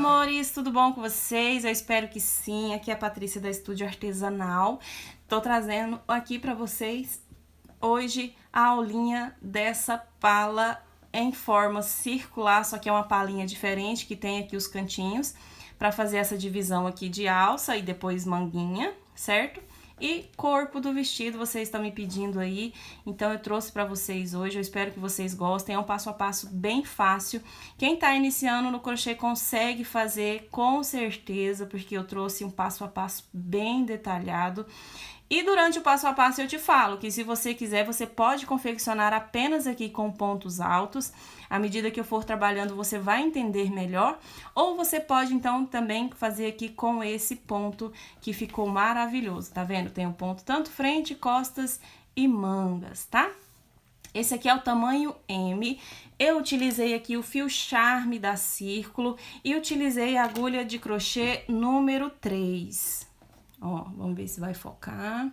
amores, tudo bom com vocês? Eu espero que sim. Aqui é a Patrícia da Estúdio Artesanal. Tô trazendo aqui pra vocês hoje a aulinha dessa pala em forma circular, só que é uma palinha diferente que tem aqui os cantinhos para fazer essa divisão aqui de alça e depois manguinha, certo? E corpo do vestido, vocês estão me pedindo aí, então eu trouxe para vocês hoje, eu espero que vocês gostem, é um passo a passo bem fácil. Quem tá iniciando no crochê consegue fazer com certeza, porque eu trouxe um passo a passo bem detalhado. E durante o passo a passo eu te falo que se você quiser, você pode confeccionar apenas aqui com pontos altos. À medida que eu for trabalhando, você vai entender melhor. Ou você pode, então, também fazer aqui com esse ponto que ficou maravilhoso, tá vendo? Tem um ponto tanto frente, costas e mangas, tá? Esse aqui é o tamanho M. Eu utilizei aqui o fio charme da Círculo e utilizei a agulha de crochê número 3. Ó, vamos ver se vai focar.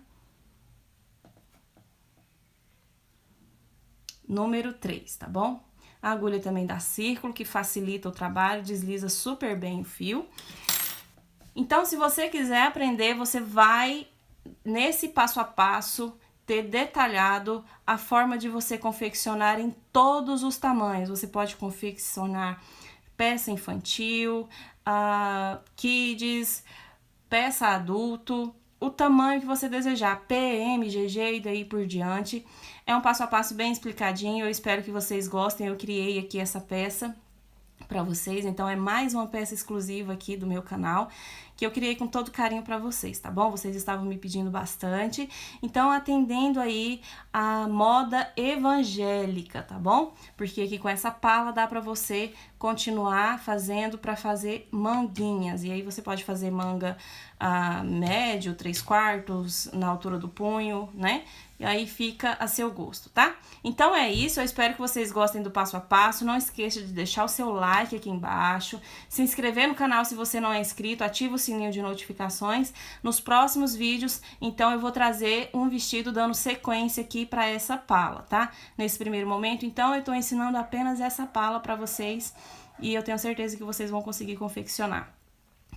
Número 3, tá bom? A agulha também da Círculo, que facilita o trabalho, desliza super bem o fio. Então, se você quiser aprender, você vai, nesse passo a passo, ter detalhado a forma de você confeccionar em todos os tamanhos. Você pode confeccionar peça infantil, kids, peça adulto, o tamanho que você desejar, PM, GG e daí por diante. É um passo a passo bem explicadinho, eu espero que vocês gostem. Eu criei aqui essa peça para vocês, então é mais uma peça exclusiva aqui do meu canal, que eu criei com todo carinho para vocês, tá bom? Vocês estavam me pedindo bastante, então atendendo aí a moda evangélica, tá bom? Porque aqui com essa pala dá para você continuar fazendo para fazer manguinhas, e aí você pode fazer manga médio, 3/4, na altura do punho, né? E aí fica a seu gosto, tá? Então é isso, eu espero que vocês gostem do passo a passo. Não esqueça de deixar o seu like aqui embaixo, se inscrever no canal se você não é inscrito, ativa o sininho de notificações. Nos próximos vídeos, então, eu vou trazer um vestido dando sequência aqui para essa pala, tá? Nesse primeiro momento, então, eu tô ensinando apenas essa pala para vocês e eu tenho certeza que vocês vão conseguir confeccionar.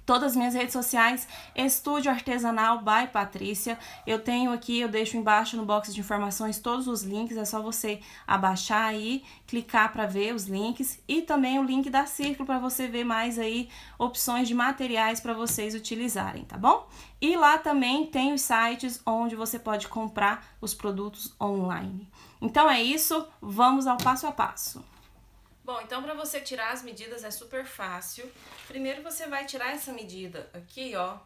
Todas as minhas redes sociais, Estúdio Artesanal by Patrícia. Eu tenho aqui, eu deixo embaixo no box de informações todos os links, é só você abaixar aí, clicar para ver os links. E também o link da Círculo para você ver mais aí opções de materiais para vocês utilizarem, tá bom? E lá também tem os sites onde você pode comprar os produtos online. Então é isso, vamos ao passo a passo. Bom, então para você tirar as medidas é super fácil. Primeiro você vai tirar essa medida aqui, ó,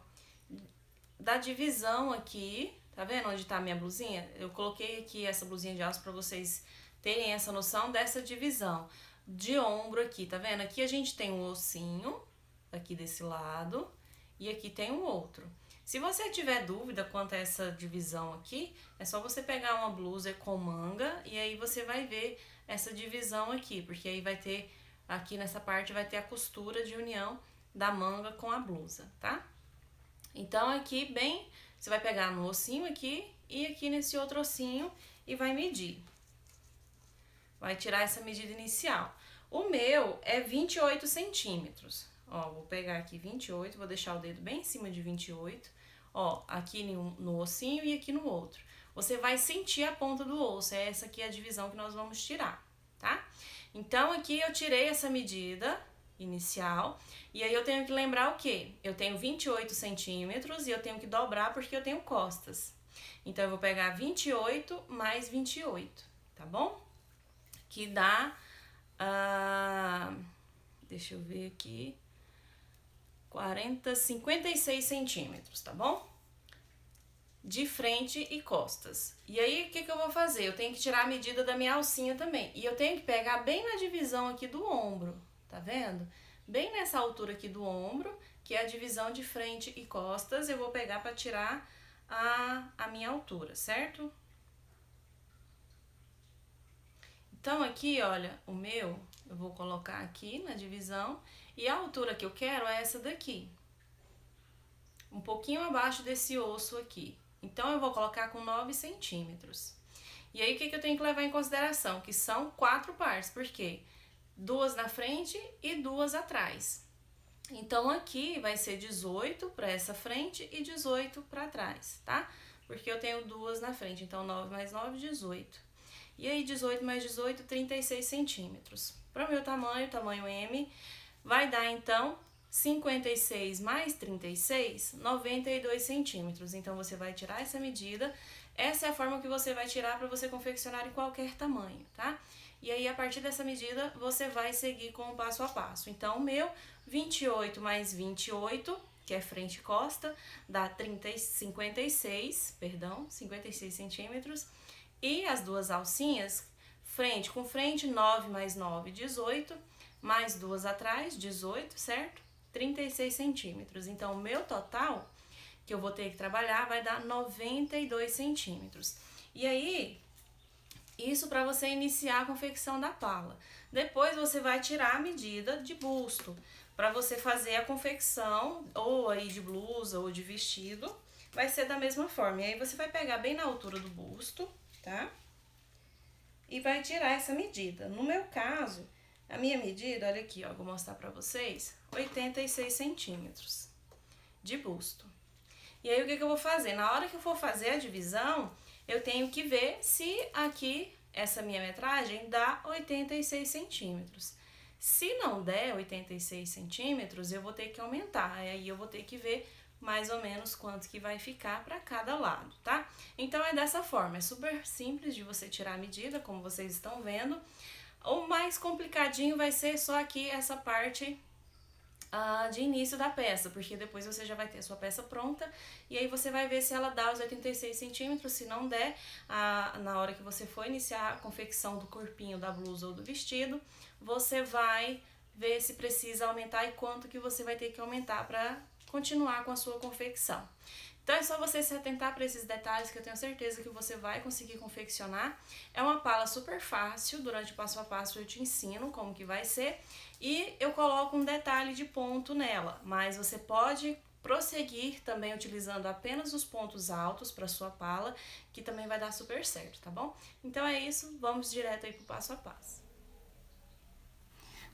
da divisão aqui, tá vendo onde tá a minha blusinha? Eu coloquei aqui essa blusinha de alça para vocês terem essa noção dessa divisão de ombro aqui, tá vendo? Aqui a gente tem um ossinho, aqui desse lado, e aqui tem um outro. Se você tiver dúvida quanto a essa divisão aqui, é só você pegar uma blusa com manga e aí você vai ver essa divisão aqui, porque aí vai ter, aqui nessa parte vai ter a costura de união da manga com a blusa, tá? Então aqui bem, você vai pegar no ossinho aqui e aqui nesse outro ossinho e vai medir. Vai tirar essa medida inicial. O meu é 28 centímetros. Ó, vou pegar aqui 28, vou deixar o dedo bem em cima de 28. Ó, aqui no ossinho e aqui no outro. Você vai sentir a ponta do osso, é essa aqui a divisão que nós vamos tirar, tá? Então, aqui eu tirei essa medida inicial, e aí eu tenho que lembrar o quê? Eu tenho 28 centímetros e eu tenho que dobrar porque eu tenho costas. Então, eu vou pegar 28 mais 28, tá bom? Que dá, deixa eu ver aqui, 56 centímetros, tá bom? De frente e costas. E aí, o que que eu vou fazer? Eu tenho que tirar a medida da minha alcinha também. E eu tenho que pegar bem na divisão aqui do ombro, tá vendo? Bem nessa altura aqui do ombro, que é a divisão de frente e costas, eu vou pegar para tirar a minha altura, certo? Então, aqui, olha, o meu, eu vou colocar aqui na divisão, e a altura que eu quero é essa daqui. Um pouquinho abaixo desse osso aqui. Então, eu vou colocar com 9 centímetros. E aí, o que que eu tenho que levar em consideração? Que são 4 partes, por quê? 2 na frente e 2 atrás. Então, aqui vai ser 18 para essa frente e 18 para trás, tá? Porque eu tenho duas na frente, então 9 mais 9, 18. E aí, 18 mais 18, 36 centímetros. Para o meu tamanho M, vai dar, então, 56 mais 36, 92 centímetros. Então, você vai tirar essa medida. Essa é a forma que você vai tirar para você confeccionar em qualquer tamanho, tá? E aí, a partir dessa medida, você vai seguir com o passo a passo. Então, o meu 28 mais 28, que é frente e costa, dá 56 centímetros. E as duas alcinhas, frente com frente, 9 mais 9, 18, mais duas atrás, 18, certo? 36 centímetros. Então, o meu total que eu vou ter que trabalhar vai dar 92 centímetros. E aí, isso para você iniciar a confecção da pala. Depois você vai tirar a medida de busto, para você fazer a confecção, ou aí de blusa ou de vestido, vai ser da mesma forma. E aí você vai pegar bem na altura do busto, tá? E vai tirar essa medida. No meu caso, a minha medida, olha aqui, ó, vou mostrar pra vocês, 86 centímetros de busto. E aí, o que eu vou fazer? Na hora que eu for fazer a divisão, eu tenho que ver se aqui, essa minha metragem, dá 86 centímetros. Se não der 86 centímetros, eu vou ter que aumentar. Aí eu vou ter que ver mais ou menos quanto que vai ficar para cada lado, tá? Então, é dessa forma. É super simples de você tirar a medida, como vocês estão vendo. O mais complicadinho vai ser só aqui essa parte de início da peça, porque depois você já vai ter a sua peça pronta e aí você vai ver se ela dá os 86 centímetros. Se não der, na hora que você for iniciar a confecção do corpinho da blusa ou do vestido, você vai ver se precisa aumentar e quanto que você vai ter que aumentar para continuar com a sua confecção. Então, é só você se atentar para esses detalhes que eu tenho certeza que você vai conseguir confeccionar. É uma pala super fácil, durante o passo a passo eu te ensino como que vai ser. E eu coloco um detalhe de ponto nela, mas você pode prosseguir também utilizando apenas os pontos altos para sua pala, que também vai dar super certo, tá bom? Então é isso, vamos direto aí pro passo a passo.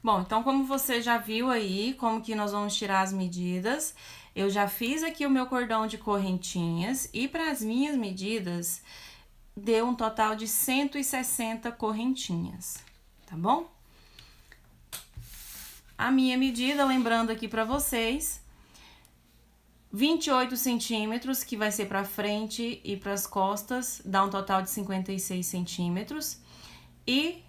Bom, então como você já viu aí, como que nós vamos tirar as medidas, eu já fiz aqui o meu cordão de correntinhas e para as minhas medidas, deu um total de 160 correntinhas, tá bom? A minha medida, lembrando aqui para vocês, 28 centímetros, que vai ser para frente e para as costas, dá um total de 56 centímetros. E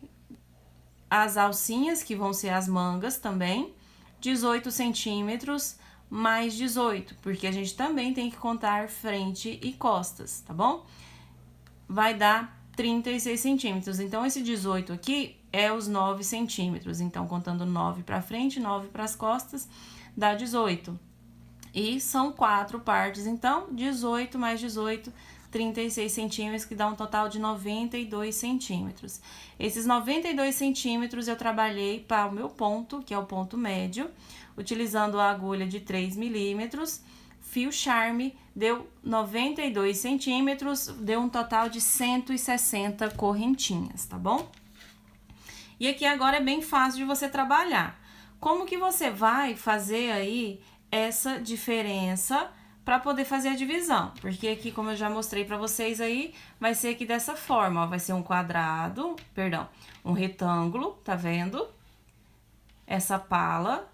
as alcinhas, que vão ser as mangas também, 18 centímetros mais 18, porque a gente também tem que contar frente e costas, tá bom? Vai dar 36 centímetros. Então, esse 18 aqui é os 9 centímetros. Então, contando 9 para frente, 9 para as costas, dá 18. E são 4 partes, então, 18 mais 18, 36 centímetros, que dá um total de 92 centímetros. Esses 92 centímetros eu trabalhei para o meu ponto, que é o ponto médio, utilizando a agulha de 3 milímetros, fio charme, deu 92 centímetros, deu um total de 160 correntinhas, tá bom? E aqui agora é bem fácil de você trabalhar. Como que você vai fazer aí essa diferença para poder fazer a divisão? Porque aqui, como eu já mostrei para vocês aí, vai ser aqui dessa forma, ó, vai ser um quadrado, perdão, um retângulo, tá vendo? Essa pala,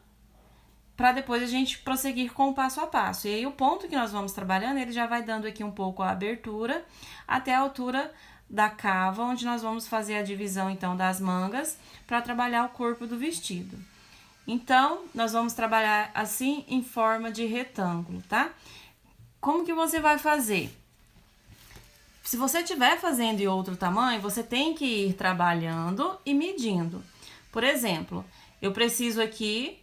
para depois a gente prosseguir com o passo a passo. E aí, o ponto que nós vamos trabalhando, ele já vai dando aqui um pouco a abertura, até a altura da cava, onde nós vamos fazer a divisão, então, das mangas, para trabalhar o corpo do vestido. Então, nós vamos trabalhar assim, em forma de retângulo, tá? Como que você vai fazer? Se você estiver fazendo em outro tamanho, você tem que ir trabalhando e medindo. Por exemplo, eu preciso aqui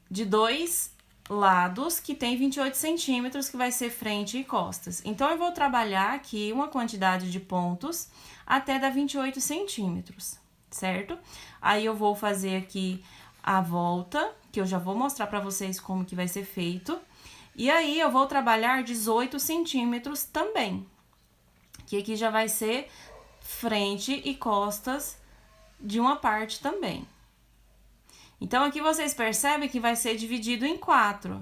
de 2 lados que tem 28 centímetros, que vai ser frente e costas. Então, eu vou trabalhar aqui uma quantidade de pontos até dar 28 centímetros, certo? Aí, eu vou fazer aqui a volta, que eu já vou mostrar pra vocês como que vai ser feito. E aí, eu vou trabalhar 18 centímetros também, que aqui já vai ser frente e costas de uma parte também. Então, aqui vocês percebem que vai ser dividido em 4,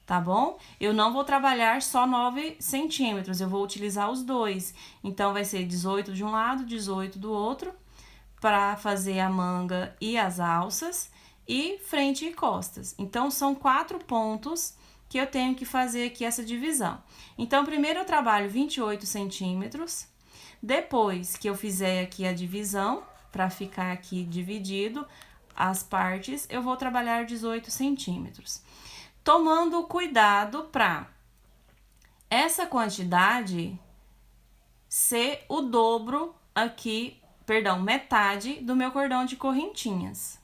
tá bom? Eu não vou trabalhar só 9 centímetros, eu vou utilizar os dois. Então, vai ser 18 de um lado, 18 do outro, para fazer a manga e as alças, e frente e costas. Então, são 4 pontos que eu tenho que fazer aqui essa divisão. Então, primeiro eu trabalho 28 centímetros, depois que eu fizer aqui a divisão, para ficar aqui dividido as partes, eu vou trabalhar 18 centímetros. Tomando cuidado para essa quantidade ser o dobro aqui, perdão, metade do meu cordão de correntinhas.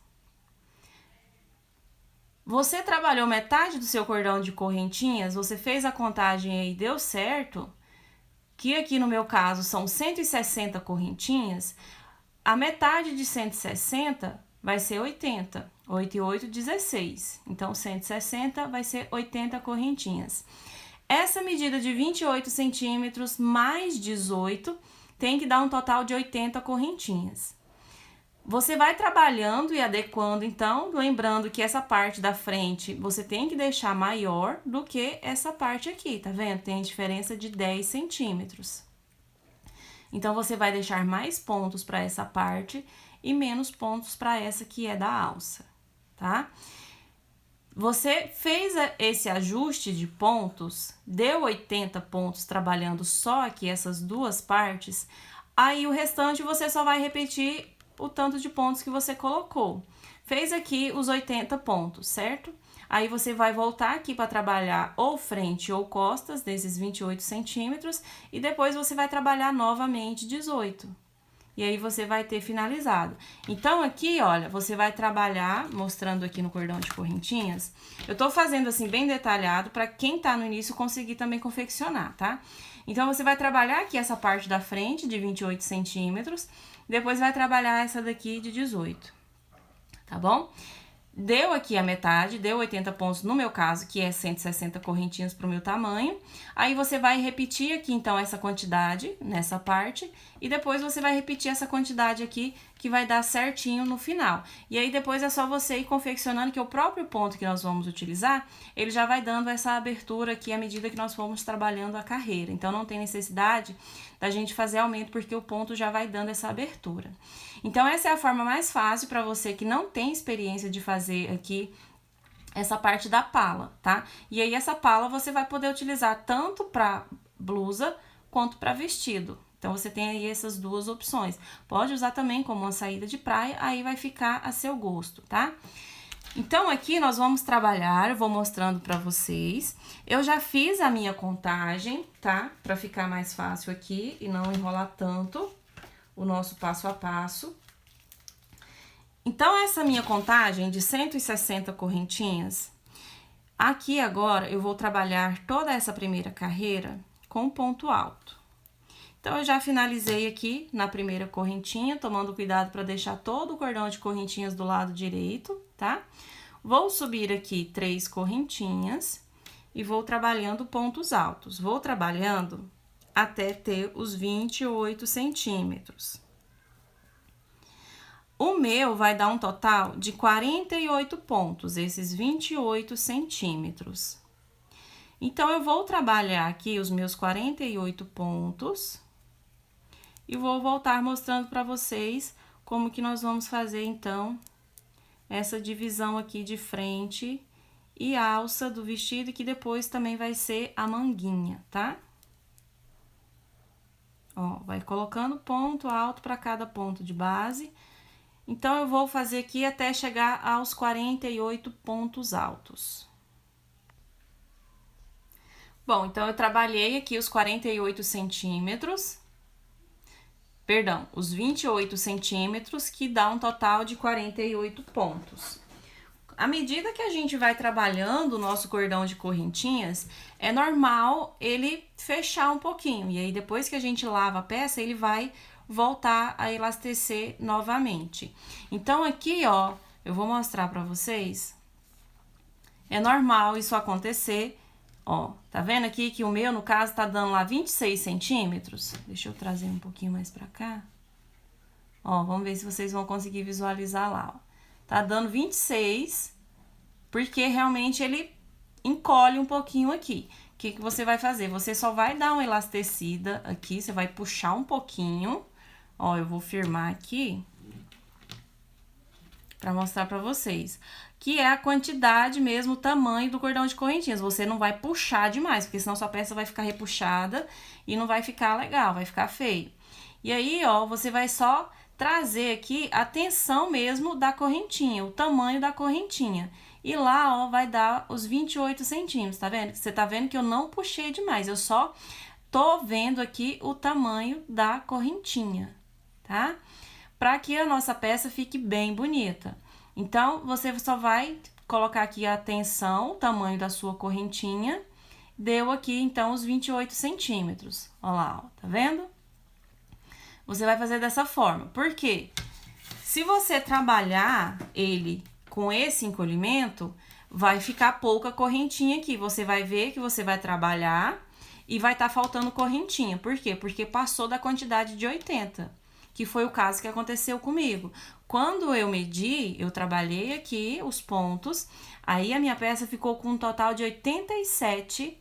Você trabalhou metade do seu cordão de correntinhas, você fez a contagem aí e deu certo, que aqui no meu caso são 160 correntinhas, a metade de 160 vai ser 80, 8 e 8, 16. Então, 160 vai ser 80 correntinhas. Essa medida de 28 centímetros mais 18 tem que dar um total de 80 correntinhas. Você vai trabalhando e adequando, então, lembrando que essa parte da frente você tem que deixar maior do que essa parte aqui, tá vendo? Tem diferença de 10 centímetros. Então, você vai deixar mais pontos para essa parte e menos pontos para essa que é da alça, tá? Você fez esse ajuste de pontos, deu 80 pontos trabalhando só aqui essas duas partes, aí o restante você só vai repetir o tanto de pontos que você colocou. Fez aqui os 80 pontos, certo? Aí você vai voltar aqui para trabalhar ou frente ou costas desses 28 centímetros e depois você vai trabalhar novamente 18. E aí você vai ter finalizado. Então, aqui, olha, você vai trabalhar, mostrando aqui no cordão de correntinhas. Eu tô fazendo assim bem detalhado para quem tá no início conseguir também confeccionar, tá? Então, você vai trabalhar aqui essa parte da frente de 28 centímetros, depois vai trabalhar essa daqui de 18, tá bom? Deu aqui a metade, deu 80 pontos no meu caso, que é 160 correntinhas pro meu tamanho. Aí, você vai repetir aqui, então, essa quantidade nessa parte. E depois, você vai repetir essa quantidade aqui, que vai dar certinho no final. E aí, depois, é só você ir confeccionando, que o próprio ponto que nós vamos utilizar, ele já vai dando essa abertura aqui à medida que nós formos trabalhando a carreira. Então, não tem necessidade da gente fazer aumento, porque o ponto já vai dando essa abertura. Então, essa é a forma mais fácil para você que não tem experiência de fazer aqui essa parte da pala, tá? E aí, essa pala você vai poder utilizar tanto para blusa quanto para vestido. Então, você tem aí essas duas opções. Pode usar também como uma saída de praia, aí vai ficar a seu gosto, tá? Então, aqui nós vamos trabalhar, eu vou mostrando para vocês. Eu já fiz a minha contagem, tá? Para ficar mais fácil aqui e não enrolar tanto o nosso passo a passo. Então, essa minha contagem de 160 correntinhas, aqui agora eu vou trabalhar toda essa primeira carreira com ponto alto. Então, eu já finalizei aqui na primeira correntinha, tomando cuidado para deixar todo o cordão de correntinhas do lado direito, tá? Vou subir aqui 3 correntinhas e vou trabalhando pontos altos. Vou trabalhando até ter os 28 centímetros. O meu vai dar um total de 48 pontos, esses 28 centímetros. Então, eu vou trabalhar aqui os meus 48 pontos e vou voltar mostrando para vocês como que nós vamos fazer, então, essa divisão aqui de frente e alça do vestido, que depois também vai ser a manguinha, tá? Ó, vai colocando ponto alto para cada ponto de base. Então, eu vou fazer aqui até chegar aos 48 pontos altos. Bom, então, eu trabalhei aqui os 48 centímetros, perdão, os 28 centímetros, que dá um total de 48 pontos. À medida que a gente vai trabalhando o nosso cordão de correntinhas, é normal ele fechar um pouquinho. E aí, depois que a gente lava a peça, ele vai voltar a elastecer novamente. Então, aqui, ó, eu vou mostrar pra vocês. É normal isso acontecer. Ó, tá vendo aqui que o meu, no caso, tá dando lá 26 centímetros? Deixa eu trazer um pouquinho mais pra cá. Ó, vamos ver se vocês vão conseguir visualizar lá, ó. tá dando 26, porque realmente ele encolhe um pouquinho aqui. O que você vai fazer? Você só vai dar uma elastecida aqui, você vai puxar um pouquinho. Ó, eu vou firmar aqui pra mostrar pra vocês. Que é a quantidade mesmo, o tamanho do cordão de correntinhas. Você não vai puxar demais, porque senão sua peça vai ficar repuxada e não vai ficar legal, vai ficar feio. E aí, ó, você vai só trazer aqui a tensão mesmo da correntinha, o tamanho da correntinha. E lá, ó, vai dar os 28 centímetros, tá vendo? Você tá vendo que eu não puxei demais, eu só tô vendo aqui o tamanho da correntinha, tá? Para que a nossa peça fique bem bonita. Então, você só vai colocar aqui a tensão, o tamanho da sua correntinha. Deu aqui, então, os 28 centímetros. Ó lá, ó, tá vendo? Você vai fazer dessa forma. Por quê? Se você trabalhar ele com esse encolhimento, vai ficar pouca correntinha aqui. Você vai ver que você vai trabalhar e vai estar faltando correntinha. Por quê? Porque passou da quantidade de 80, que foi o caso que aconteceu comigo. Quando eu medi, eu trabalhei aqui os pontos, aí a minha peça ficou com um total de 87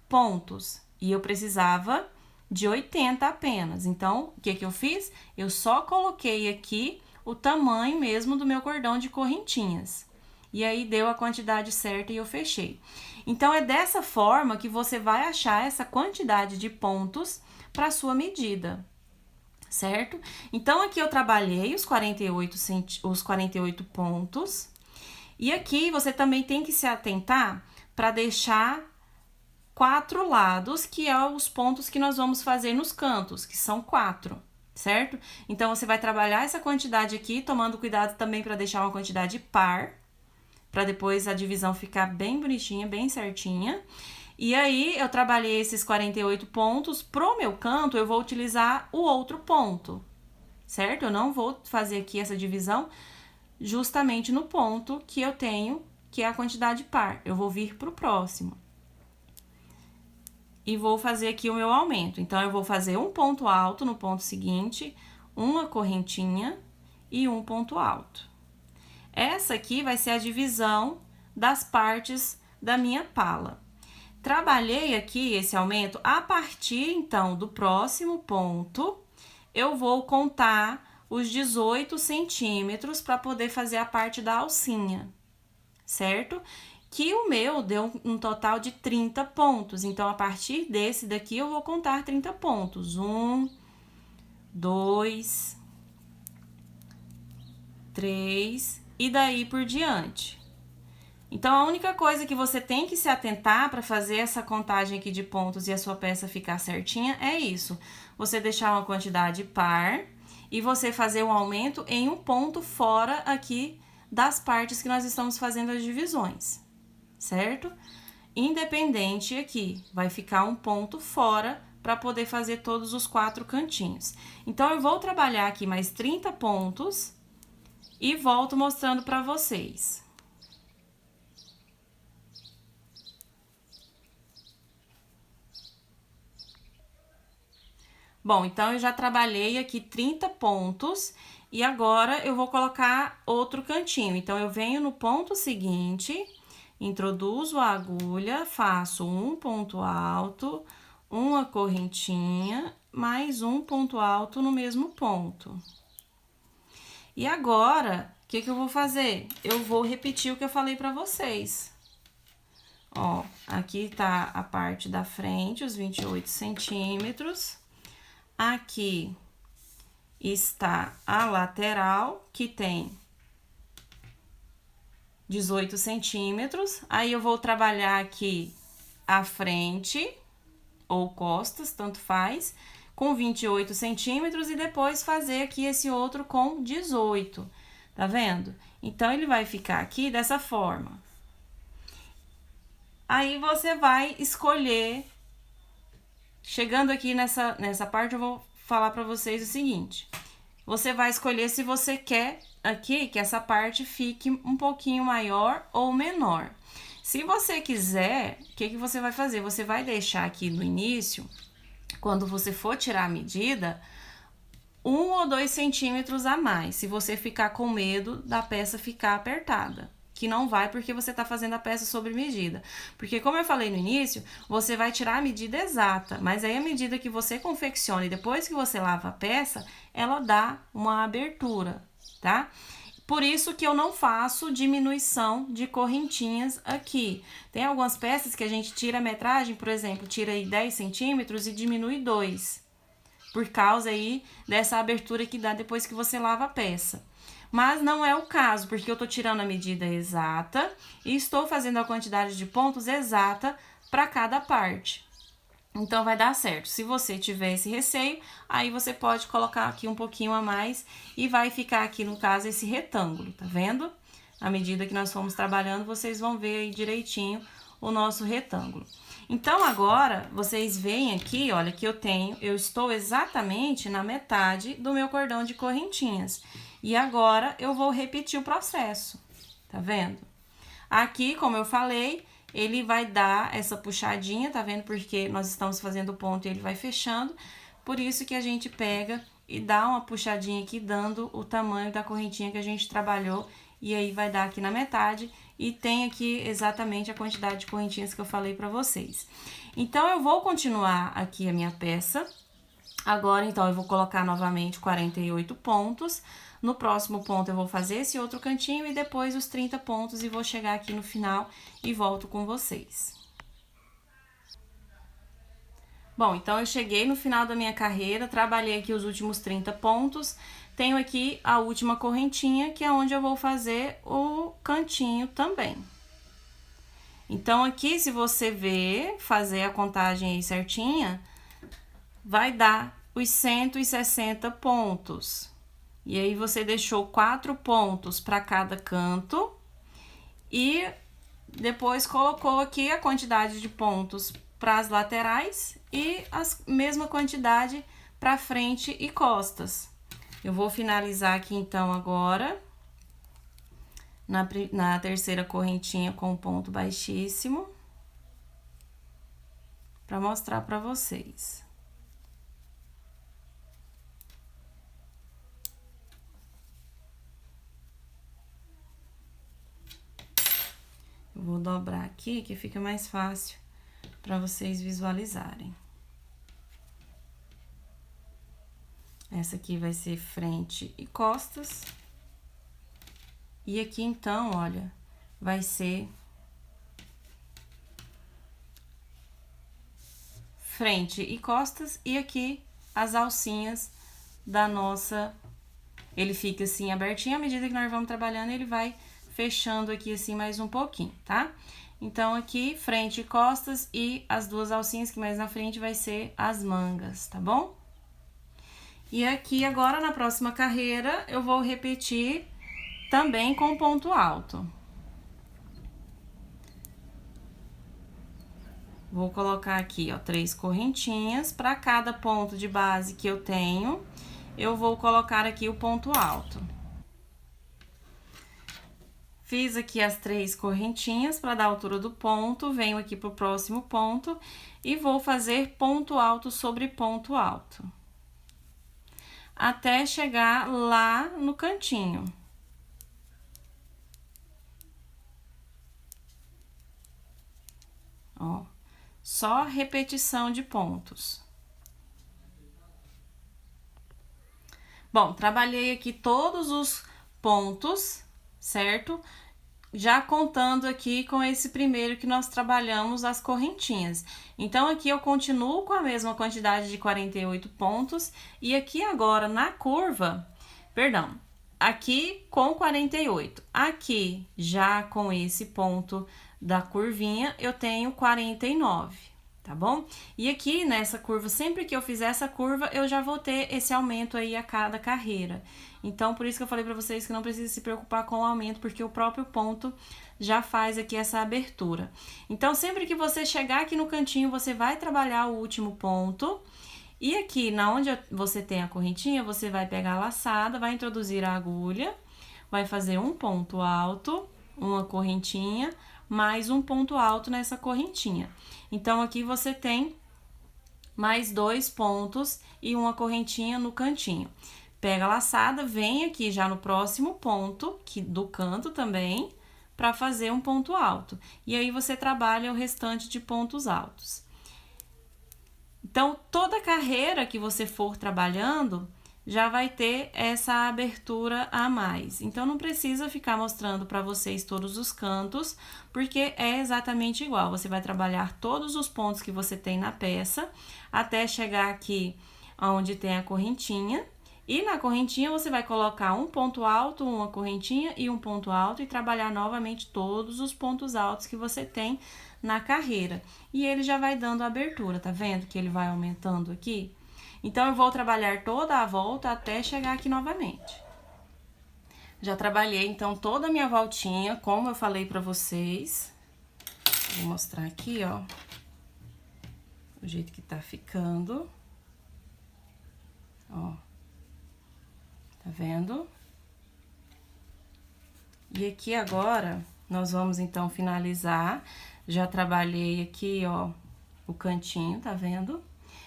pontos. E eu precisava de 80 apenas. Então, o que eu fiz? Eu só coloquei aqui o tamanho mesmo do meu cordão de correntinhas. E aí, deu a quantidade certa e eu fechei. Então, é dessa forma que você vai achar essa quantidade de pontos para sua medida, certo? Então, aqui eu trabalhei os 48 pontos. E aqui, você também tem que se atentar para deixar 4 lados, que é os pontos que nós vamos fazer nos cantos, que são 4, certo? Então, você vai trabalhar essa quantidade aqui, tomando cuidado também para deixar uma quantidade par, para depois a divisão ficar bem bonitinha, bem certinha. E aí, eu trabalhei esses 48 pontos. Pro meu canto, eu vou utilizar o outro ponto, certo? Eu não vou fazer aqui essa divisão justamente no ponto que eu tenho, que é a quantidade par. Eu vou vir pro próximo. E vou fazer aqui o meu aumento. Então, eu vou fazer um ponto alto no ponto seguinte, uma correntinha e um ponto alto. Essa aqui vai ser a divisão das partes da minha pala. Trabalhei aqui esse aumento a partir, então, do próximo ponto, eu vou contar os 18 centímetros para poder fazer a parte da alcinha, certo? Que o meu deu um total de 30 pontos. Então, a partir desse daqui, eu vou contar 30 pontos. 1, 2, 3 e daí por diante. Então, a única coisa que você tem que se atentar para fazer essa contagem aqui de pontos e a sua peça ficar certinha é isso. Você deixar uma quantidade par e você fazer um aumento em um ponto fora aqui das partes que nós estamos fazendo as divisões, certo? Independente aqui, vai ficar um ponto fora para poder fazer todos os 4 cantinhos. Então, eu vou trabalhar aqui mais 30 pontos e volto mostrando para vocês. Bom, então, eu já trabalhei aqui 30 pontos e agora eu vou colocar outro cantinho. Então, eu venho no ponto seguinte, introduzo a agulha, faço um ponto alto, uma correntinha, mais um ponto alto no mesmo ponto. E agora, o que eu vou fazer? Eu vou repetir o que eu falei pra vocês. Ó, aqui tá a parte da frente, os 28 centímetros. Aqui está a lateral, que tem 18 centímetros. Aí, eu vou trabalhar aqui a frente ou costas, tanto faz, com 28 centímetros e depois fazer aqui esse outro com 18, tá vendo? Então, ele vai ficar aqui dessa forma. Aí, você vai escolher. Chegando aqui nessa parte, eu vou falar para vocês o seguinte. Você vai escolher se você quer aqui que essa parte fique um pouquinho maior ou menor. Se você quiser, o que você vai fazer? Você vai deixar aqui no início, quando você for tirar a medida, 1 ou 2 centímetros a mais, se você ficar com medo da peça ficar apertada. Que não vai porque você está fazendo a peça sobre medida. Porque como eu falei no início, você vai tirar a medida exata, mas aí a medida que você confecciona e depois que você lava a peça, ela dá uma abertura, tá? Por isso que eu não faço diminuição de correntinhas aqui. Tem algumas peças que a gente tira a metragem, por exemplo, tira aí 10 centímetros e diminui 2. Por causa aí dessa abertura que dá depois que você lava a peça. Mas não é o caso, porque eu tô tirando a medida exata e estou fazendo a quantidade de pontos exata para cada parte. Então, vai dar certo. Se você tiver esse receio, aí você pode colocar aqui um pouquinho a mais e vai ficar aqui, no caso, esse retângulo, tá vendo? À medida que nós formos trabalhando, vocês vão ver aí direitinho o nosso retângulo. Então, agora, vocês veem aqui, olha, que eu estou exatamente na metade do meu cordão de correntinhas. E agora, eu vou repetir o processo, tá vendo? Aqui, como eu falei, ele vai dar essa puxadinha, tá vendo? Porque nós estamos fazendo o ponto e ele vai fechando. Por isso que a gente pega e dá uma puxadinha aqui, dando o tamanho da correntinha que a gente trabalhou. E aí, vai dar aqui na metade. E tem aqui exatamente a quantidade de correntinhas que eu falei pra vocês. Então, eu vou continuar aqui a minha peça. Agora, então, eu vou colocar novamente 48 pontos. No próximo ponto, eu vou fazer esse outro cantinho e depois os 30 pontos e vou chegar aqui no final e volto com vocês. Bom, então, eu cheguei no final da minha carreira, trabalhei aqui os últimos 30 pontos. Tenho aqui a última correntinha, que é onde eu vou fazer o cantinho também. Então, aqui, se você ver, fazer a contagem aí certinha, vai dar os 160 pontos. E aí, você deixou 4 pontos para cada canto e depois colocou aqui a quantidade de pontos para as laterais e a mesma quantidade para frente e costas. Eu vou finalizar aqui, então, agora, na terceira correntinha com ponto baixíssimo, para mostrar para vocês. Eu vou dobrar aqui, que fica mais fácil para vocês visualizarem. Essa aqui vai ser frente e costas. E aqui, então, olha, vai ser frente e costas. E aqui, as alcinhas da nossa... Ele fica assim, abertinho, à medida que nós vamos trabalhando, ele vai fechando aqui assim mais um pouquinho, tá? Então, aqui, frente e costas e as duas alcinhas que mais na frente vai ser as mangas, tá bom? E aqui, agora, na próxima carreira, eu vou repetir também com ponto alto. Vou colocar aqui, ó, 3 correntinhas. Para cada ponto de base que eu tenho, eu vou colocar aqui o ponto alto. Fiz aqui as 3 correntinhas para dar a altura do ponto, venho aqui pro próximo ponto e vou fazer ponto alto sobre ponto alto. Até chegar lá no cantinho. Ó, só repetição de pontos. Bom, trabalhei aqui todos os pontos, certo? Já contando aqui com esse primeiro que nós trabalhamos as correntinhas. Então, aqui eu continuo com a mesma quantidade de 48 pontos. E aqui agora, na curva, perdão, aqui com 48. Aqui, já com esse ponto da curvinha, eu tenho 49, tá bom? E aqui nessa curva, sempre que eu fizer essa curva, eu já vou ter esse aumento aí a cada carreira. Então, por isso que eu falei pra vocês que não precisa se preocupar com o aumento, porque o próprio ponto já faz aqui essa abertura. Então, sempre que você chegar aqui no cantinho, você vai trabalhar o último ponto. E aqui, na onde você tem a correntinha, você vai pegar a laçada, vai introduzir a agulha, vai fazer um ponto alto, uma correntinha, mais um ponto alto nessa correntinha. Então, aqui você tem mais 2 pontos e uma correntinha no cantinho. Pega a laçada, vem aqui já no próximo ponto, que do canto também, para fazer um ponto alto. E aí, você trabalha o restante de pontos altos. Então, toda carreira que você for trabalhando, já vai ter essa abertura a mais. Então, não precisa ficar mostrando para vocês todos os cantos, porque é exatamente igual. Você vai trabalhar todos os pontos que você tem na peça, até chegar aqui onde tem a correntinha. E na correntinha, você vai colocar um ponto alto, uma correntinha e um ponto alto e trabalhar novamente todos os pontos altos que você tem na carreira. E ele já vai dando abertura, tá vendo que ele vai aumentando aqui? Então, eu vou trabalhar toda a volta até chegar aqui novamente. Já trabalhei, então, toda a minha voltinha, como eu falei pra vocês. Vou mostrar aqui, ó, o jeito que tá ficando. Ó. Tá vendo? E aqui agora, nós vamos então finalizar. Já trabalhei aqui, ó, o cantinho, tá vendo?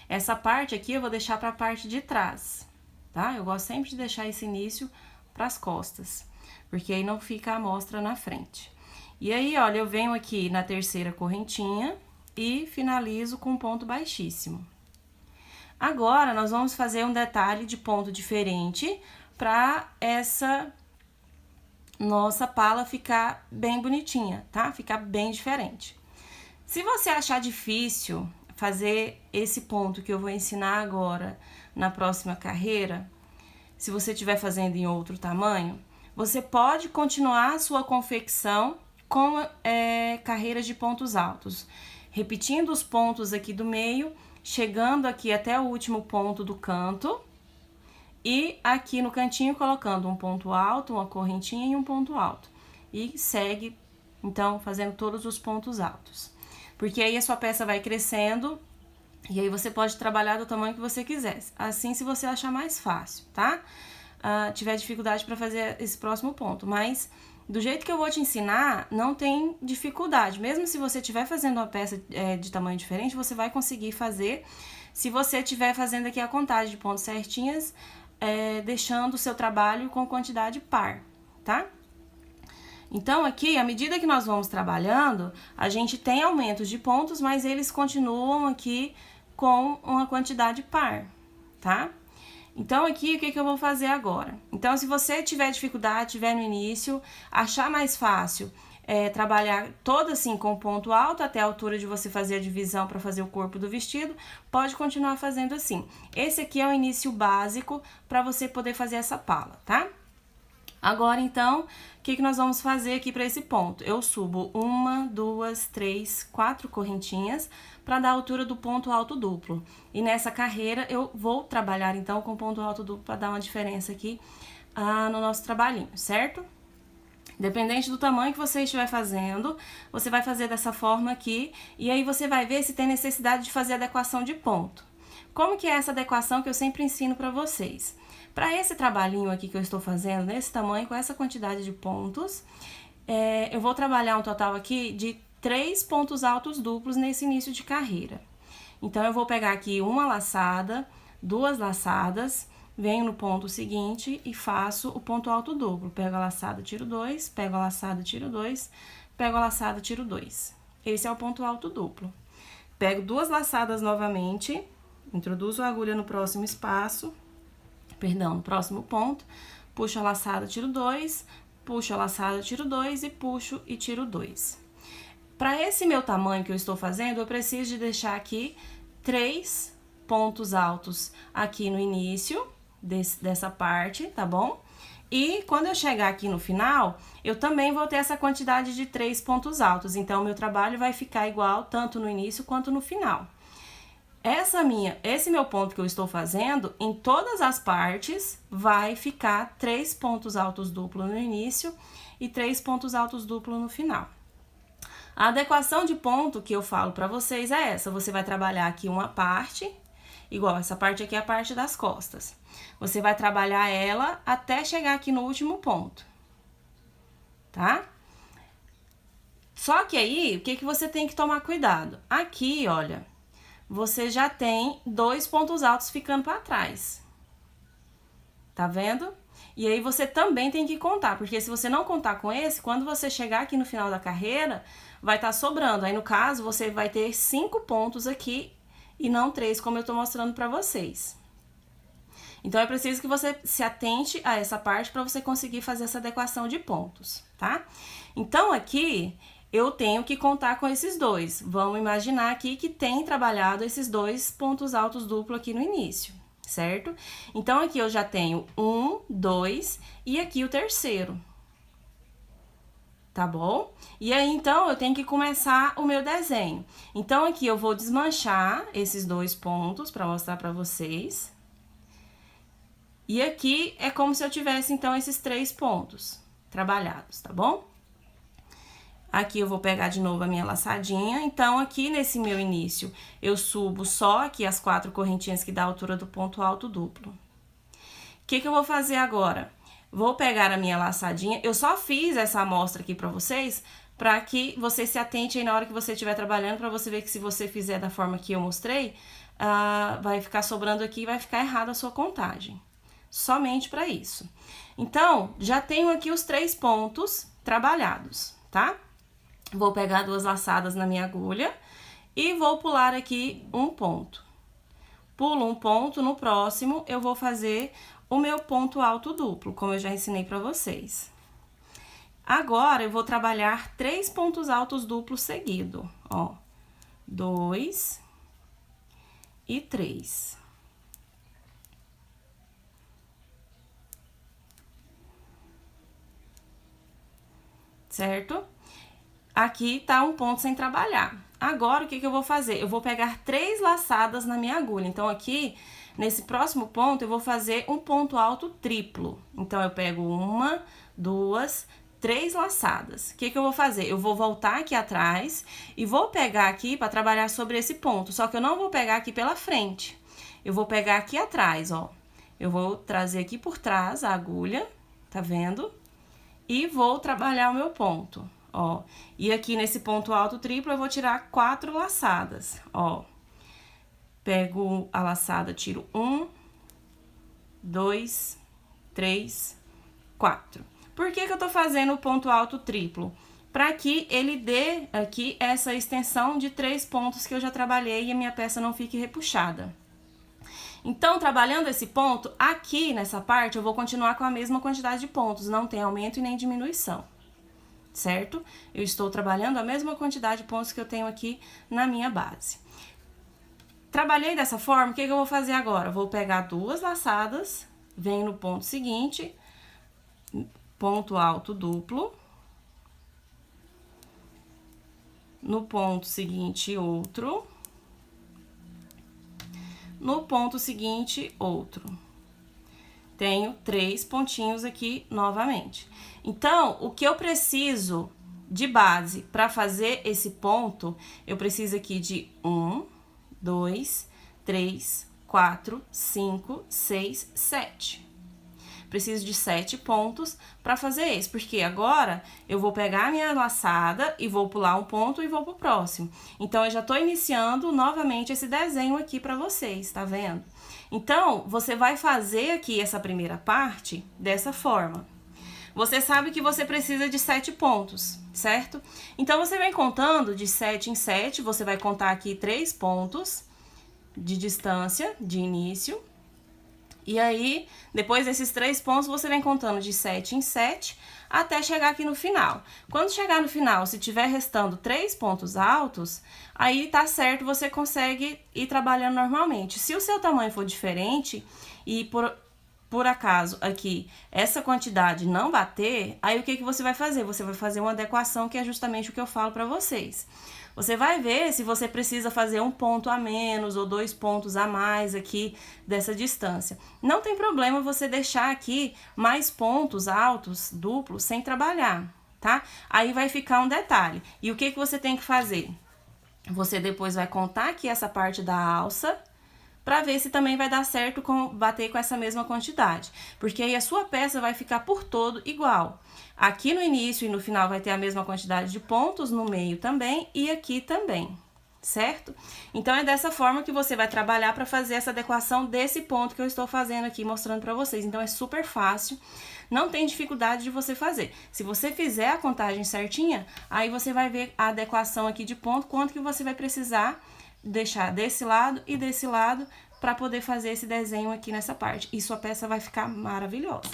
Essa parte aqui eu vou deixar pra parte de trás, tá? Eu gosto sempre de deixar esse início pras costas, porque aí não fica a mostra na frente. E aí, olha, eu venho aqui na terceira correntinha e finalizo com um ponto baixíssimo. Agora, nós vamos fazer um detalhe de ponto diferente pra essa nossa pala ficar bem bonitinha, tá? Ficar bem diferente. Se você achar difícil fazer esse ponto que eu vou ensinar agora na próxima carreira, se você estiver fazendo em outro tamanho, você pode continuar a sua confecção com carreiras de pontos altos, repetindo os pontos aqui do meio, chegando aqui até o último ponto do canto e aqui no cantinho colocando um ponto alto, uma correntinha e um ponto alto. E segue, então, fazendo todos os pontos altos. Porque aí a sua peça vai crescendo e aí você pode trabalhar do tamanho que você quiser. Assim, se você achar mais fácil, tá? Tiver dificuldade para fazer esse próximo ponto. Mas, do jeito que eu vou te ensinar, não tem dificuldade. Mesmo se você estiver fazendo uma peça de tamanho diferente, você vai conseguir fazer. Se você estiver fazendo aqui a contagem de pontos certinhas, deixando o seu trabalho com quantidade par, tá? Então, aqui, à medida que nós vamos trabalhando, a gente tem aumentos de pontos, mas eles continuam aqui com uma quantidade par, tá? Então, aqui, o que eu vou fazer agora? Então, se você tiver dificuldade, tiver no início, achar mais fácil trabalhar todo assim com ponto alto até a altura de você fazer a divisão para fazer o corpo do vestido, pode continuar fazendo assim. Esse aqui é o início básico para você poder fazer essa pala, tá? Agora, então, o que nós vamos fazer aqui para esse ponto? Eu subo 1, 2, 3, 4 correntinhas para dar a altura do ponto alto duplo. E nessa carreira, eu vou trabalhar, então, com ponto alto duplo para dar uma diferença aqui no nosso trabalhinho, certo? Dependente do tamanho que você estiver fazendo, você vai fazer dessa forma aqui, e aí você vai ver se tem necessidade de fazer adequação de ponto. Como que é essa adequação que eu sempre ensino para vocês? Para esse trabalhinho aqui que eu estou fazendo, nesse tamanho, com essa quantidade de pontos, eu vou trabalhar um total aqui de 3 pontos altos duplos nesse início de carreira. Então, eu vou pegar aqui uma laçada, 2 laçadas, venho no ponto seguinte e faço o ponto alto duplo. Pego a laçada, tiro 2, pego a laçada, tiro 2, pego a laçada, tiro 2. Esse é o ponto alto duplo. Pego 2 laçadas novamente, introduzo a agulha no próximo espaço, no próximo ponto, puxo a laçada, tiro 2, puxo a laçada, tiro 2 e puxo e tiro 2. Para esse meu tamanho que eu estou fazendo, eu preciso de deixar aqui 3 pontos altos aqui no início dessa parte, tá bom? E quando eu chegar aqui no final, eu também vou ter essa quantidade de 3 pontos altos. Então, o meu trabalho vai ficar igual tanto no início quanto no final. Esse meu ponto que eu estou fazendo, em todas as partes, vai ficar 3 pontos altos duplos no início e 3 pontos altos duplos no final. A adequação de ponto que eu falo pra vocês é essa. Você vai trabalhar aqui uma parte, igual essa parte aqui é a parte das costas. Você vai trabalhar ela até chegar aqui no último ponto, tá? Só que aí, o que você tem que tomar cuidado? Aqui, olha, você já tem 2 pontos altos ficando para trás. Tá vendo? E aí você também tem que contar, porque se você não contar com esse, quando você chegar aqui no final da carreira, vai estar sobrando. Aí no caso, você vai ter 5 pontos aqui e não 3, como eu tô mostrando para vocês. Então é preciso que você se atente a essa parte para você conseguir fazer essa adequação de pontos, tá? Então aqui eu tenho que contar com esses dois. Vamos imaginar aqui que tem trabalhado esses 2 pontos altos duplo aqui no início, certo? Então aqui eu já tenho 1, 2 e aqui o terceiro. Tá bom? E aí, então, eu tenho que começar o meu desenho. Então, aqui eu vou desmanchar esses 2 pontos para mostrar para vocês. E aqui é como se eu tivesse, então, esses 3 pontos trabalhados, tá bom? Aqui eu vou pegar de novo a minha laçadinha. Então, aqui nesse meu início, eu subo só aqui as 4 correntinhas que dá a altura do ponto alto duplo. O que eu vou fazer agora? Vou pegar a minha laçadinha. Eu só fiz essa amostra aqui pra vocês, pra que você se atente aí na hora que você estiver trabalhando, pra você ver que se você fizer da forma que eu mostrei, vai ficar sobrando aqui e vai ficar errada a sua contagem. Somente pra isso. Então, já tenho aqui os 3 pontos trabalhados, tá? Vou pegar 2 laçadas na minha agulha e vou pular aqui um ponto. Pulo um ponto, no próximo eu vou fazer o meu ponto alto duplo, como eu já ensinei para vocês. Agora, eu vou trabalhar 3 pontos altos duplos seguidos, ó. 2 e 3. Certo? Aqui tá um ponto sem trabalhar. Agora, o que eu vou fazer? Eu vou pegar 3 laçadas na minha agulha. Então, aqui, nesse próximo ponto, eu vou fazer um ponto alto triplo. Então, eu pego 1, 2, 3 laçadas. O que eu vou fazer? Eu vou voltar aqui atrás e vou pegar aqui para trabalhar sobre esse ponto. Só que eu não vou pegar aqui pela frente. Eu vou pegar aqui atrás, ó. Eu vou trazer aqui por trás a agulha, tá vendo? E vou trabalhar o meu ponto. Ó, e aqui nesse ponto alto triplo eu vou tirar 4 laçadas, ó. Pego a laçada, tiro 1, 2, 3, 4. Por que eu tô fazendo o ponto alto triplo? Para que ele dê aqui essa extensão de 3 pontos que eu já trabalhei e a minha peça não fique repuxada. Então, trabalhando esse ponto, aqui nessa parte eu vou continuar com a mesma quantidade de pontos, não tem aumento e nem diminuição. Certo? Eu estou trabalhando a mesma quantidade de pontos que eu tenho aqui na minha base. Trabalhei dessa forma, o que eu vou fazer agora? Vou pegar 2 laçadas, venho no ponto seguinte, ponto alto duplo. No ponto seguinte, outro. No ponto seguinte, outro. Tenho 3 pontinhos aqui novamente. Então, o que eu preciso de base para fazer esse ponto, eu preciso aqui de 1, 2, 3, 4, 5, 6, 7. Preciso de 7 pontos para fazer esse, porque agora eu vou pegar a minha laçada e vou pular um ponto e vou pro próximo. Então, eu já tô iniciando novamente esse desenho aqui para vocês, tá vendo? Então, você vai fazer aqui essa primeira parte dessa forma. Você sabe que você precisa de 7 pontos, certo? Então, você vem contando de 7 em 7, você vai contar aqui 3 pontos de distância, de início. E aí, depois desses 3 pontos, você vem contando de 7 em 7 até chegar aqui no final. Quando chegar no final, se tiver restando 3 pontos altos, aí tá certo, você consegue ir trabalhando normalmente. Se o seu tamanho for diferente e por acaso aqui essa quantidade não bater, aí o que você vai fazer? Você vai fazer uma adequação, que é justamente o que eu falo pra vocês. Você vai ver se você precisa fazer um ponto a menos ou 2 pontos a mais aqui dessa distância. Não tem problema você deixar aqui mais pontos altos, duplos, sem trabalhar, tá? Aí vai ficar um detalhe. E o que você tem que fazer? Você depois vai contar aqui essa parte da alça, para ver se também vai dar certo bater com essa mesma quantidade. Porque aí a sua peça vai ficar por todo igual. Aqui no início e no final vai ter a mesma quantidade de pontos, no meio também e aqui também, certo? Então, é dessa forma que você vai trabalhar para fazer essa adequação desse ponto que eu estou fazendo aqui, mostrando para vocês. Então, é super fácil, não tem dificuldade de você fazer. Se você fizer a contagem certinha, aí você vai ver a adequação aqui de ponto, quanto que você vai precisar deixar desse lado e desse lado para poder fazer esse desenho aqui nessa parte. E sua peça vai ficar maravilhosa.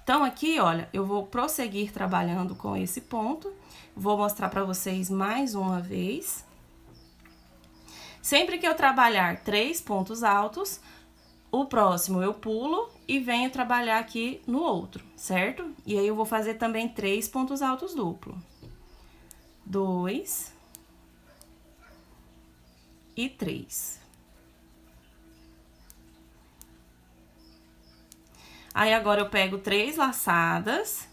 Então, aqui, olha, eu vou prosseguir trabalhando com esse ponto. Vou mostrar para vocês mais uma vez. Sempre que eu trabalhar 3 pontos altos, o próximo eu pulo e venho trabalhar aqui no outro, certo? E aí, eu vou fazer também 3 pontos altos duplo. 2 e 3. Aí, agora, eu pego 3 laçadas,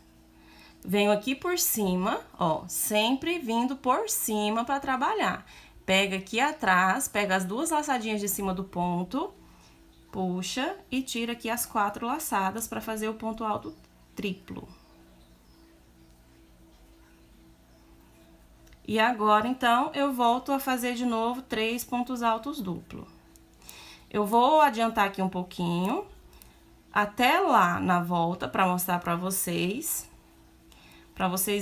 venho aqui por cima, ó, sempre vindo por cima pra trabalhar. Pega aqui atrás, pega as 2 laçadinhas de cima do ponto, puxa e tira aqui as 4 laçadas pra fazer o ponto alto triplo. E agora, então, eu volto a fazer de novo 3 pontos altos duplo. Eu vou adiantar aqui um pouquinho, até lá na volta, pra mostrar pra vocês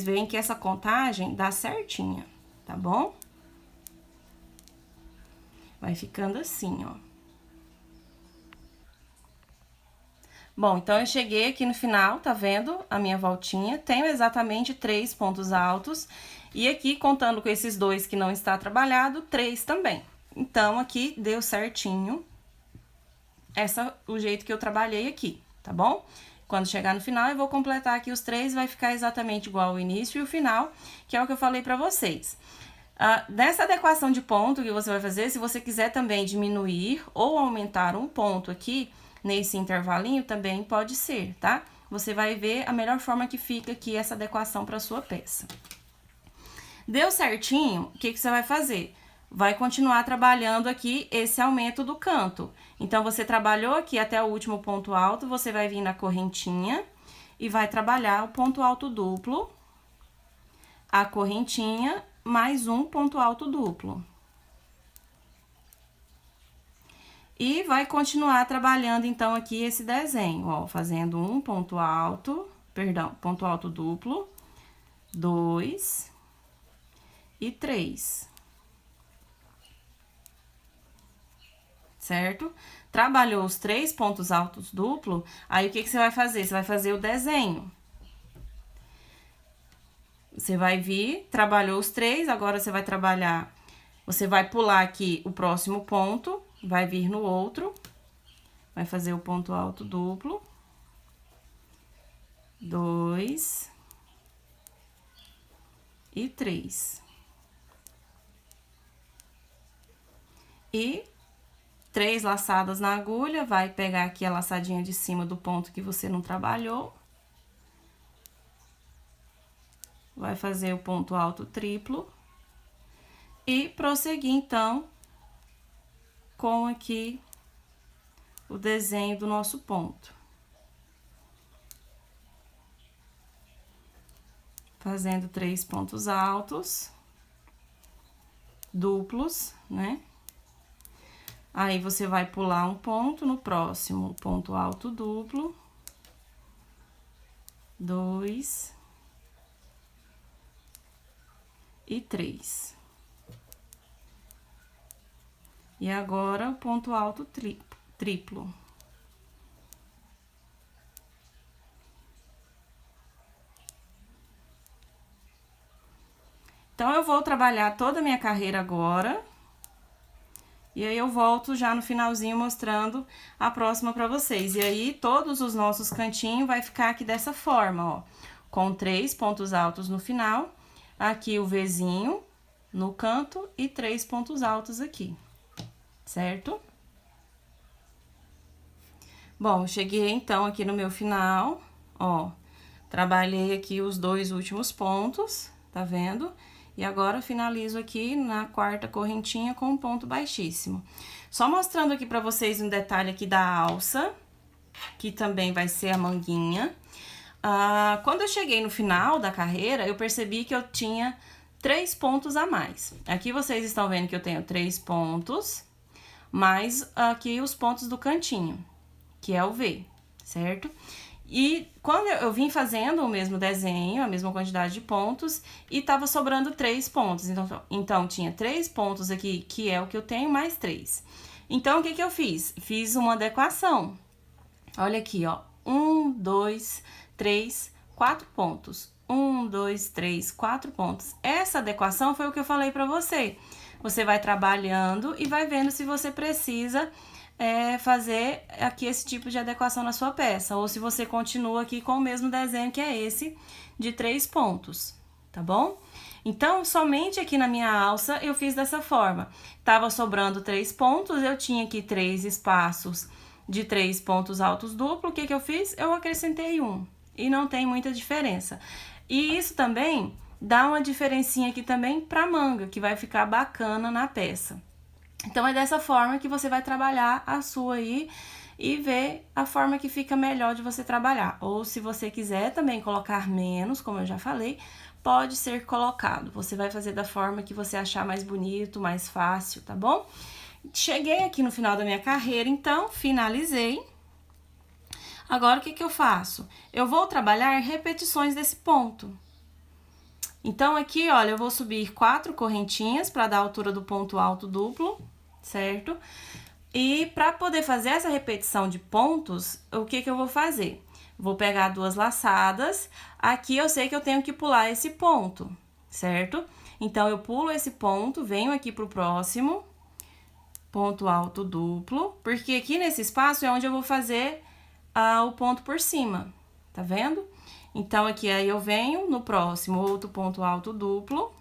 verem que essa contagem dá certinha, tá bom? Vai ficando assim, ó. Bom, então, eu cheguei aqui no final, tá vendo? A minha voltinha, tenho exatamente 3 pontos altos, e aqui, contando com esses 2 que não está trabalhado, 3 também. Então, aqui, deu certinho o jeito que eu trabalhei aqui, tá bom? Quando chegar no final, eu vou completar aqui os 3, vai ficar exatamente igual o início e o final, que é o que eu falei pra vocês. Nessa adequação de ponto que você vai fazer, se você quiser também diminuir ou aumentar um ponto aqui, nesse intervalinho, também pode ser, tá? Você vai ver a melhor forma que fica aqui essa adequação pra sua peça. Deu certinho, o que você vai fazer? Vai continuar trabalhando aqui esse aumento do canto. Então, você trabalhou aqui até o último ponto alto, você vai vir na correntinha e vai trabalhar o ponto alto duplo, a correntinha, mais um ponto alto duplo. E vai continuar trabalhando, então, aqui esse desenho, ó, fazendo um ponto alto duplo, 2 e 3. Certo? Trabalhou os 3 pontos altos duplo, aí o que você vai fazer? Você vai fazer o desenho. Você vai vir, trabalhou os 3, agora você vai trabalhar, você vai pular aqui o próximo ponto, vai vir no outro, vai fazer o ponto alto duplo, 2 e 3. E 3 laçadas na agulha, vai pegar aqui a laçadinha de cima do ponto que você não trabalhou. Vai fazer o ponto alto triplo. E prosseguir, então, com aqui o desenho do nosso ponto. Fazendo 3 pontos altos, duplos, né? Aí, você vai pular um ponto, no próximo, ponto alto duplo, 2 e 3. E agora, o ponto alto triplo. Então, eu vou trabalhar toda a minha carreira agora. E aí, eu volto já no finalzinho mostrando a próxima pra vocês. E aí, todos os nossos cantinhos vai ficar aqui dessa forma, ó. Com 3 pontos altos no final, aqui o Vzinho no canto e 3 pontos altos aqui, certo? Bom, cheguei então aqui no meu final, ó. Trabalhei aqui os 2 últimos pontos, tá vendo? E agora, finalizo aqui na 4ª correntinha com um ponto baixíssimo. Só mostrando aqui pra vocês um detalhe aqui da alça, que também vai ser a manguinha. Quando eu cheguei no final da carreira, eu percebi que eu tinha 3 pontos a mais. Aqui vocês estão vendo que eu tenho 3 pontos, mais aqui os pontos do cantinho, que é o V, certo? E quando eu vim fazendo o mesmo desenho, a mesma quantidade de pontos, e tava sobrando 3 pontos. Então tinha 3 pontos aqui, que é o que eu tenho, mais 3. Então, o que que eu fiz? Fiz uma adequação. Olha aqui, ó. 1, 2, 3, 4 pontos. 1, 2, 3, 4 pontos. Essa adequação foi o que eu falei pra você. Você vai trabalhando e vai vendo se você precisa fazer aqui esse tipo de adequação na sua peça, ou se você continua aqui com o mesmo desenho, que é esse de 3 pontos, tá bom? Então, somente aqui na minha alça eu fiz dessa forma. Tava sobrando 3 pontos, eu tinha aqui 3 espaços de 3 pontos altos duplo. O que que eu fiz? Eu acrescentei um, e não tem muita diferença. E isso também dá uma diferencinha aqui também pra manga, que vai ficar bacana na peça. Então, é dessa forma que você vai trabalhar a sua aí e ver a forma que fica melhor de você trabalhar. Ou se você quiser também colocar menos, como eu já falei, pode ser colocado. Você vai fazer da forma que você achar mais bonito, mais fácil, tá bom? Cheguei aqui no final da minha carreira, então, finalizei. Agora, o que que eu faço? Eu vou trabalhar repetições desse ponto. Então, aqui, olha, eu vou subir 4 correntinhas para dar a altura do ponto alto duplo, certo? E para poder fazer essa repetição de pontos, o que que eu vou fazer? Vou pegar 2 laçadas. Aqui eu sei que eu tenho que pular esse ponto, certo? Então, eu pulo esse ponto, venho aqui pro próximo, ponto alto duplo, porque aqui nesse espaço é onde eu vou fazer o ponto por cima, tá vendo? Então, aqui aí eu venho no próximo outro ponto alto duplo.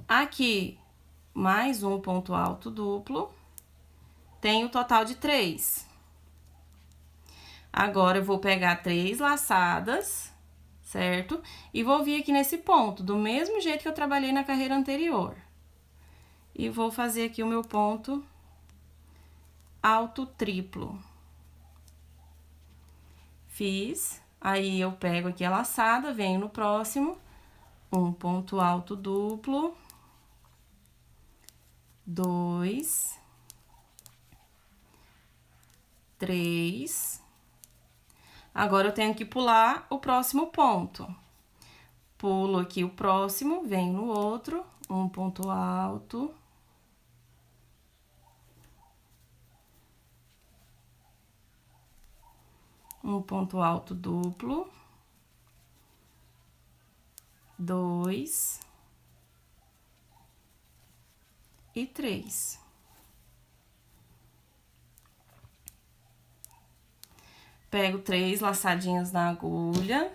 Aqui, mais um ponto alto duplo. Tenho o total de 3. Agora, eu vou pegar 3 laçadas, certo? E vou vir aqui nesse ponto, do mesmo jeito que eu trabalhei na carreira anterior. E vou fazer aqui o meu ponto alto triplo. Fiz, aí eu pego aqui a laçada, venho no próximo, um ponto alto duplo, 2, 3. Agora eu tenho que pular o próximo ponto. Pulo aqui o próximo, venho no outro, um ponto alto. Um ponto alto duplo, 2 e 3. Pego 3 laçadinhas na agulha,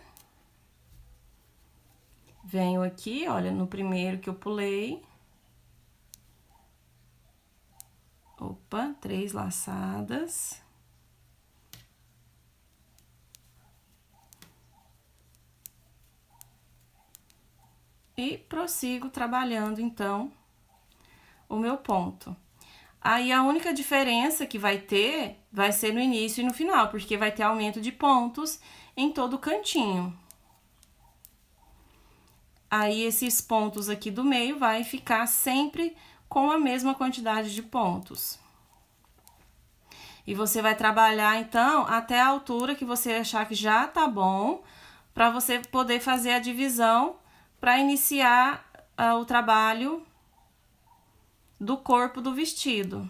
venho aqui, olha, no primeiro que eu pulei. Opa, 3 laçadas. E prossigo trabalhando, então, o meu ponto. Aí, a única diferença que vai ser no início e no final, porque vai ter aumento de pontos em todo o cantinho. Aí, esses pontos aqui do meio vai ficar sempre com a mesma quantidade de pontos. E você vai trabalhar, então, até a altura que você achar que já tá bom, para você poder fazer a divisão para iniciar o trabalho do corpo do vestido.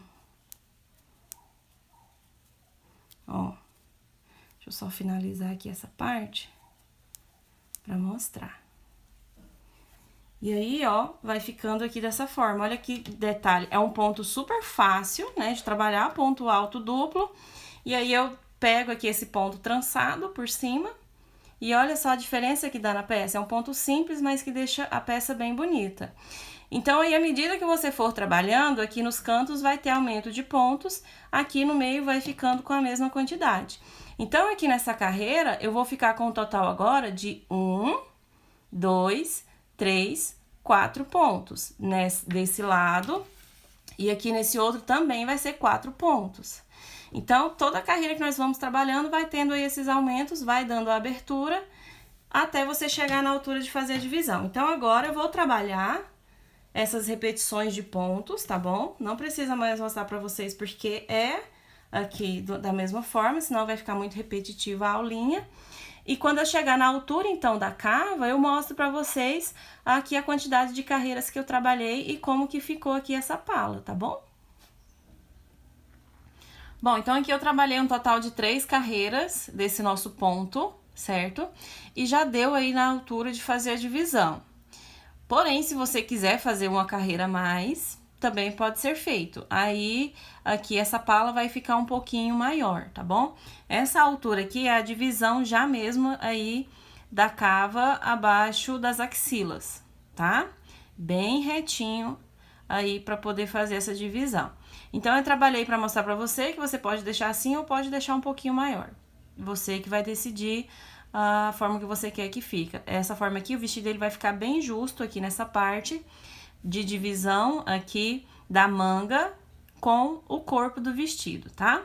Ó, deixa eu só finalizar aqui essa parte para mostrar. E aí, ó, vai ficando aqui dessa forma. Olha que detalhe, é um ponto super fácil, né, de trabalhar, ponto alto duplo. E aí, eu pego aqui esse ponto trançado por cima. E olha só a diferença que dá na peça. É um ponto simples, mas que deixa a peça bem bonita. Então, aí, à medida que você for trabalhando, aqui nos cantos vai ter aumento de pontos, aqui no meio vai ficando com a mesma quantidade. Então, aqui nessa carreira, eu vou ficar com um total agora de 1, 2, 3, 4 pontos. Desse lado, e aqui nesse outro também vai ser 4 pontos. Então, toda a carreira que nós vamos trabalhando vai tendo aí esses aumentos, vai dando a abertura até você chegar na altura de fazer a divisão. Então, agora eu vou trabalhar essas repetições de pontos, tá bom? Não precisa mais mostrar pra vocês, porque é aqui da mesma forma, senão vai ficar muito repetitiva a aulinha. E quando eu chegar na altura, então, da cava, eu mostro pra vocês aqui a quantidade de carreiras que eu trabalhei e como que ficou aqui essa pala, tá bom? Bom, então aqui eu trabalhei um total de 3 carreiras desse nosso ponto, certo? E já deu aí na altura de fazer a divisão. Porém, se você quiser fazer uma carreira a mais, também pode ser feito. Aí, aqui essa pala vai ficar um pouquinho maior, tá bom? Essa altura aqui é a divisão já mesmo aí da cava abaixo das axilas, tá? Bem retinho aí para poder fazer essa divisão. Então, eu trabalhei para mostrar para você que você pode deixar assim ou pode deixar um pouquinho maior. Você que vai decidir a forma que você quer que fica. Essa forma aqui, o vestido ele vai ficar bem justo aqui nessa parte de divisão aqui da manga com o corpo do vestido, tá?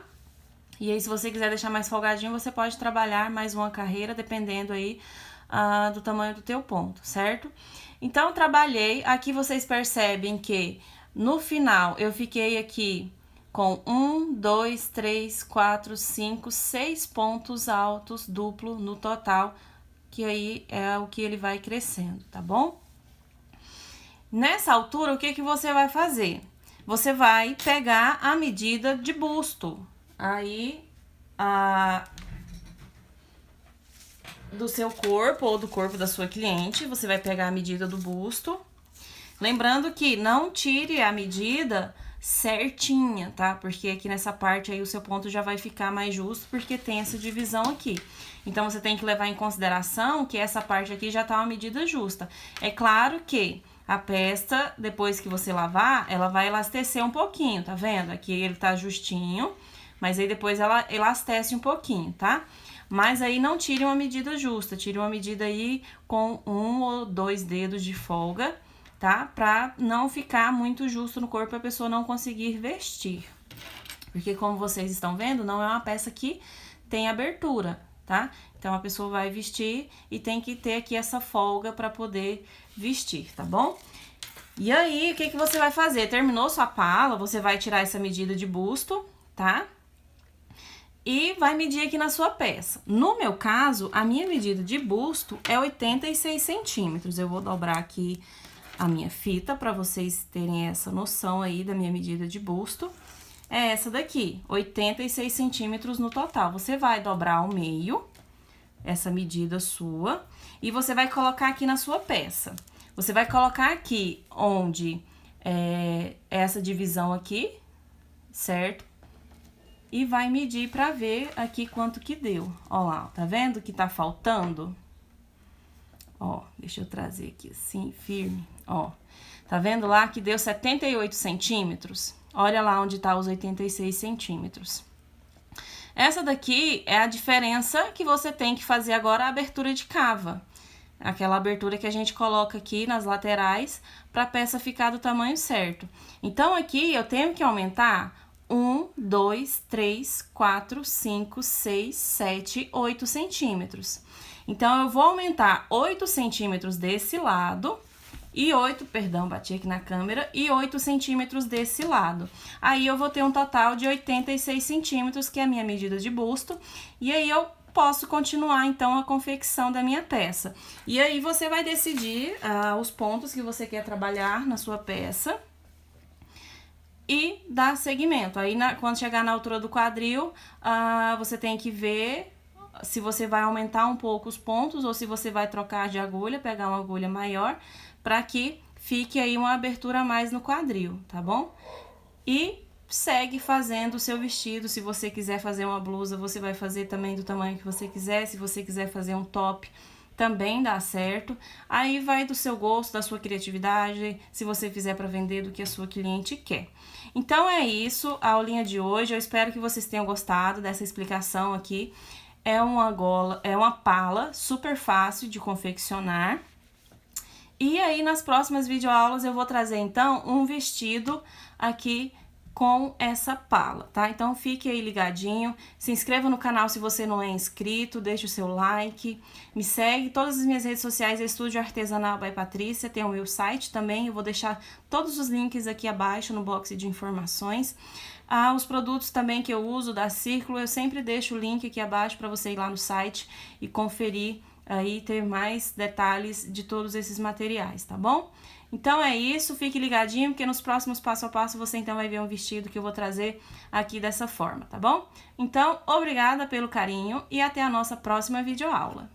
E aí, se você quiser deixar mais folgadinho, você pode trabalhar mais uma carreira, dependendo aí do tamanho do teu ponto, certo? Então, trabalhei. Aqui vocês percebem que no final eu fiquei aqui com 1, 2, 3, 4, 5, 6 pontos altos duplo no total, que aí é o que ele vai crescendo, tá bom? Nessa altura, o que que você vai fazer? Você vai pegar a medida de busto, aí, do seu corpo ou do corpo da sua cliente, você vai pegar a medida do busto. Lembrando que não tire a medida certinha, tá? Porque aqui nessa parte aí o seu ponto já vai ficar mais justo, porque tem essa divisão aqui. Então, você tem que levar em consideração que essa parte aqui já tá uma medida justa. É claro que a peça, depois que você lavar, ela vai elastecer um pouquinho, tá vendo? Aqui ele tá justinho, mas aí depois ela elastece um pouquinho, tá? Mas aí não tire uma medida justa, tire uma medida aí com 1 ou 2 dedos de folga, tá? Pra não ficar muito justo no corpo e a pessoa não conseguir vestir. Porque como vocês estão vendo, não é uma peça que tem abertura, tá? Então, a pessoa vai vestir e tem que ter aqui essa folga pra poder vestir, tá bom? E aí, o que que você vai fazer? Terminou sua pala, você vai tirar essa medida de busto, tá? E vai medir aqui na sua peça. No meu caso, a minha medida de busto é 86 centímetros. Eu vou dobrar aqui a minha fita para vocês terem essa noção aí da minha medida de busto. É essa daqui, 86 centímetros no total. Você vai dobrar ao meio, essa medida sua, e você vai colocar aqui na sua peça. Você vai colocar aqui onde é essa divisão aqui, certo? E vai medir pra ver aqui quanto que deu. Ó lá, tá vendo que tá faltando? Ó, deixa eu trazer aqui assim, firme, ó. Tá vendo lá que deu 78 centímetros? Olha lá onde tá os 86 centímetros. Essa daqui é a diferença que você tem que fazer agora a abertura de cava. Aquela abertura que a gente coloca aqui nas laterais pra peça ficar do tamanho certo. Então, aqui eu tenho que aumentar 1, 2, 3, 4, 5, 6, 7, 8 centímetros. Então, eu vou aumentar 8 centímetros desse lado e 8, perdão, bati aqui na câmera, e 8 centímetros desse lado. Aí, eu vou ter um total de 86 centímetros, que é a minha medida de busto, e aí eu posso continuar, então, a confecção da minha peça. E aí, você vai decidir os pontos que você quer trabalhar na sua peça e dar seguimento. Aí, quando chegar na altura do quadril, você tem que ver se você vai aumentar um pouco os pontos ou se você vai trocar de agulha, pegar uma agulha maior, para que fique aí uma abertura a mais no quadril, tá bom? E segue fazendo o seu vestido. Se você quiser fazer uma blusa, você vai fazer também do tamanho que você quiser. Se você quiser fazer um top, também dá certo. Aí vai do seu gosto, da sua criatividade, se você fizer para vender do que a sua cliente quer. Então é isso, a aulinha de hoje. Eu espero que vocês tenham gostado dessa explicação aqui. É uma pala super fácil de confeccionar. E aí nas próximas videoaulas eu vou trazer então um vestido aqui com essa pala, tá? Então fique aí ligadinho, se inscreva no canal se você não é inscrito, deixe o seu like, me segue, todas as minhas redes sociais é Estúdio Artesanal by Patrícia, tem o meu site também, eu vou deixar todos os links aqui abaixo no box de informações. Os produtos também que eu uso da Círculo, eu sempre deixo o link aqui abaixo para você ir lá no site e conferir aí, ter mais detalhes de todos esses materiais, tá bom? Então é isso, fique ligadinho, porque nos próximos passo a passo você então vai ver um vestido que eu vou trazer aqui dessa forma, tá bom? Então, obrigada pelo carinho e até a nossa próxima videoaula.